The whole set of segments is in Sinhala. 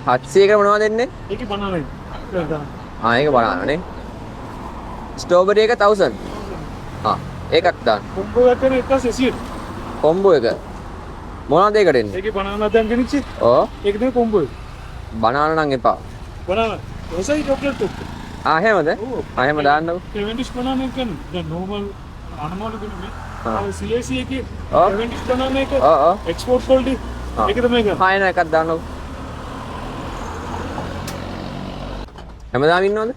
700කට මොනවද දෙන්නේ? ඒකේ බනනයි. ඒක බලන්නනේ. ස්ට්‍රෝබෙරි එක 1000. ඒකක් දාන්න. කොම්බෝ එක කරේ 1600. කොම්බෝ එක. මොනවද ඒකට එන්නේ? ඒකේ බනන දැන් ගෙනිච්චි. ඔව්. ඒක නේ කොම්බෝ එක. බනාන නම් එපා. බනන. ඔසයි චොක්ලට් එක. එහෙමද? ඔව්. එහෙම දාන්නකො. 70 බනන එක දැන් normal අනමාල දෙන්නේ. CAC එකේ ඔව්. 70 බනන එක. ඔව්. Export quality. ඒක තමයි ගන්න. එන එකක් දාන්නකො. හැමදාම ඉන්නවද?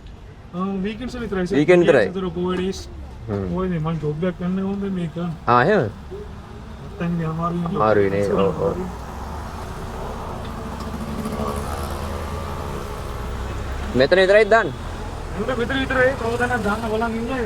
වීකෙන්ඩ්ස් විතරයි. Weekend විතරයි. ඒතර කොහෙදීස්. ඔය නේ මම ජොබ් එකක් කරන්න ඕනේ මේක. එහෙම. නැත්තම් මේ අමාරුයි. අමාරුයි නේ. ඔව්. මෙතන විතරයි දාන්නේ. උන්ට විතර විතරයි තවදන දාන්න බලන් ඉන්නේ.